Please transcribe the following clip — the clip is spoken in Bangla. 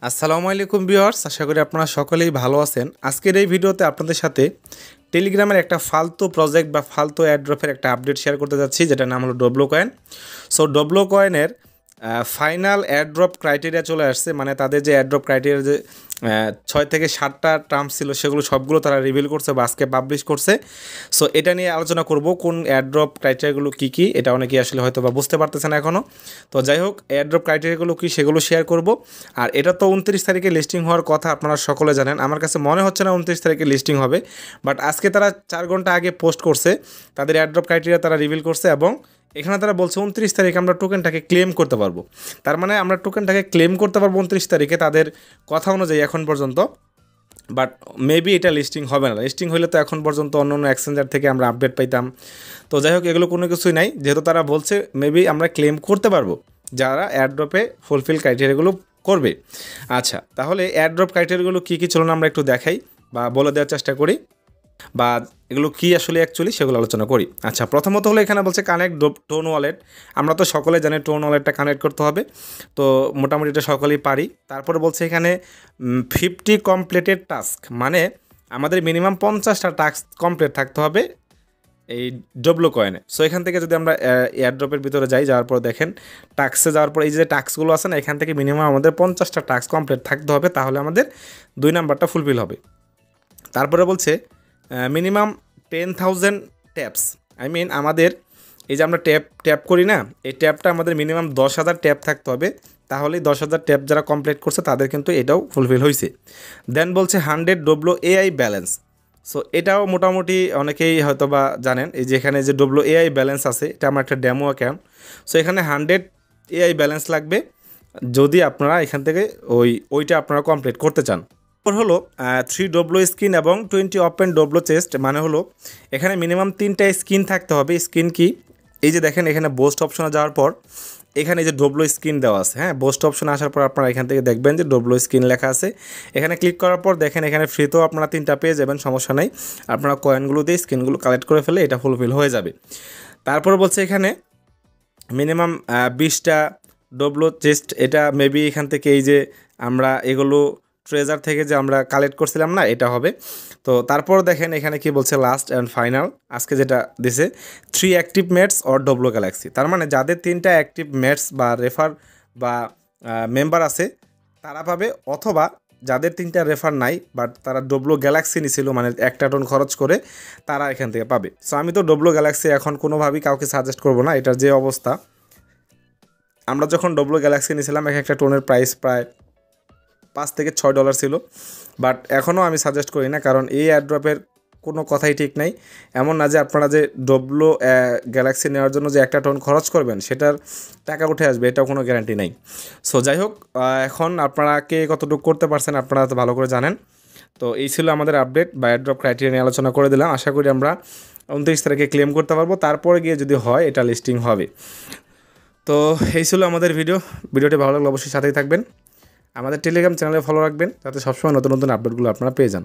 আসসালামু আলাইকুম ভিউয়ার্স, আশা করি আপনারা সকলেই ভালো আছেন। আজকের এই ভিডিওতে আপনাদের সাথে টেলিগ্রামের একটা ফালতু প্রজেক্ট বা ফালতু অ্যাড্রপের একটা আপডেট শেয়ার করতে যাচ্ছি, যেটার নাম হলো ডব্লু কয়েন। সো ডব্লু কয়েনের ফাইনাল অ্যাড্রপ ক্রাইটেরিয়া চলে আসছে, মানে তাদের যে অ্যাড্রপ ক্রাইটেরিয়া যে 6 থেকে 7টা টার্মস ছিল সেগুলো সবগুলো তারা রিভিল করছে বা আজকে পাবলিশ করছে। সো এটা নিয়ে আলোচনা করব, কোন অ্যাড্রপ ক্রাইটেরিয়াগুলো কী এটা অনেকেই আসলে হয়তো বা বুঝতে পারতেছে না এখনও। তো যাই হোক, অ্যাড্রপ ক্রাইটেরিয়াগুলো কী সেগুলো শেয়ার করব। আর এটা তো 29 তারিখে লিস্টিং হওয়ার কথা, আপনারা সকলে জানেন। আমার কাছে মনে হচ্ছে না 29 তারিখে লিস্টিং হবে, বাট আজকে তারা 4 ঘন্টা আগে পোস্ট করছে, তাদের অ্যাড্রপ ক্রাইটেরিয়া তারা রিভিল করছে এবং এখানে তারা বলছে 29 তারিখে আমরা টোকেনটাকে ক্লেম করতে পারবো। তার মানে আমরা টোকেনটাকে ক্লেম করতে পারবো 29 তারিখে তাদের কথা অনুযায়ী এখন পর্যন্ত। বাট মেবি এটা লিস্টিং হবে না। লিস্টিং হলে তো এখন পর্যন্ত অন্য অন্য এক্সচেঞ্জার থেকে আমরা আপডেট পাইতাম। তো যাই হোক, এগুলো কোনো কিছুই নাই, যেহেতু তারা বলছে মেবি আমরা ক্লেম করতে পারবো যারা অ্যাড্রপে ফুলফিল ক্রাইটেরিয়াগুলো করবে। আচ্ছা, তাহলে অ্যাড্রপ ক্রাইটেরিয়াগুলো কী কী চলুন আমরা একটু দেখাই বা বলে দেওয়ার চেষ্টা করি, বা এগুলো কী আসলে অ্যাকচুয়ালি সেগুলো আলোচনা করি। আচ্ছা, প্রথমত হলো এখানে বলছে কানেক্ট টোন ওয়ালেট। আমরা তো সকলে জানি টোন ওয়ালেটটা কানেক্ট করতে হবে, তো মোটামুটি এটা সকলেই পারি। তারপরে বলছে এখানে 50 কমপ্লিটেড টাস্ক, মানে আমাদের মিনিমাম 50টা টাস্ক কমপ্লিট থাকতে হবে এই ডব্লু কয়েনে। সো এখান থেকে যদি আমরা এয়ারড্রপের ভিতরে যাওয়ার পর দেখেন টাস্কে যাওয়ার পর এই যে টাস্কগুলো আছে না, এখান থেকে মিনিমাম আমাদের 50টা টাস্ক কমপ্লিট থাকতে হবে, তাহলে আমাদের 2 নাম্বারটা ফুলফিল হবে। তারপরে বলছে মিনিমাম 10,000 ট্যাপস, আমাদের এই যে আমরা ট্যাপ করি না, এই ট্যাপটা আমাদের মিনিমাম 10,000 ট্যাপ থাকতে হবে, তাহলেই 10,000 ট্যাপ যারা কমপ্লিট করছে তাদের কিন্তু এটাও ফুলফিল হয়েছে। দেন বলছে 100 ডব্লু এআই ব্যালেন্স। সো এটাও মোটামুটি অনেকেই হয়তো বা জানেন, এই যে এখানে যে ডব্লু এআই ব্যালেন্স আছে, এটা আমার একটা ডেমো অ্যাকাউন্ট। সো এখানে 100 এআই ব্যালেন্স লাগবে যদি আপনারা এখান থেকে ওইটা আপনারা কমপ্লিট করতে চান। হলো 3 ডব্লু স্কিন এবং 20 ওপেন ডব্লু চেস্ট, মানে হলো এখানে মিনিমাম 3টা স্কিন থাকতে হবে। স্কিন কি, এই যে দেখেন এখানে বোস্ট অপশনে যাওয়ার পর এখানে যে ডব্লু স্কিন দেওয়া আছে, হ্যাঁ, বোস্ট অপশনে আসার পর আপনারা এখান থেকে দেখবেন যে ডব্লু স্কিন লেখা আছে। এখানে ক্লিক করার পর দেখেন এখানে ফ্রিতেও আপনারা 3টা পেয়ে যাবেন, সমস্যা নেই। আপনারা কয়েনগুলো দিয়ে স্কিনগুলো কালেক্ট করে ফেলে এটা ফুলফিল হয়ে যাবে। তারপর বলছে এখানে মিনিমাম 20টা ডব্লু চেস্ট, এটা মেবি এখান থেকে এই যে আমরা এগুলো ট্রেজার থেকে যে আমরা কালেক্ট করছিলাম না, এটা হবে। তো তারপর দেখেন এখানে কি বলছে, লাস্ট অ্যান্ড ফাইনাল আজকে যেটা দিছে 3 active mates or W galaxy. তার মানে যাদের 3টা অ্যাক্টিভ মেটস বা রেফার বা মেম্বার আছে তারা পাবে, অথবা যাদের 3টা রেফার নাই বাট তারা ডব্লু গ্যালাক্সি নিছিল, মানে 1টা টোন খরচ করে, তারা এখান থেকে পাবে। সো আমি তো ডব্লু গ্যালাক্সি এখন কোনোভাবেই কাউকে সাজেস্ট করবো না, এটার যে অবস্থা। আমরা যখন ডব্লু গ্যালাক্সি নিয়েছিলাম এক একটা টোনের প্রাইস প্রায় $5 থেকে $6 ছিল, বাট এখনও আমি সাজেস্ট করি না, কারণ এই অ্যাড্রপের কোনো কথাই ঠিক নাই। এমন না যে আপনারা যে ডব্লু গ্যালাক্সি নেওয়ার জন্য যে 1টা টোন খরচ করবেন সেটার টাকা উঠে আসবে, এটাও কোনো গ্যারান্টি নাই। সো যাই হোক, এখন আপনারা কে কতটুকু করতে পারছেন আপনারা তো ভালো করে জানেন। তো এই ছিল আমাদের আপডেট বা অ্যাড্রপ ক্রাইটেরিয়া নিয়ে আলোচনা করে দিলাম। আশা করি আমরা 29 তারিখে ক্লেম করতে পারবো, তারপরে গিয়ে যদি হয় এটা লিস্টিং হবে। তো এই ছিল আমাদের ভিডিওটি ভালো লাগলে অবশ্যই সাথেই থাকবেন, আমাদের টেলিগ্রাম চ্যানেলে ফলো রাখবেন, যাতে সবসময় নতুন নতুন আপডেটগুলো আপনারা পেয়ে যান।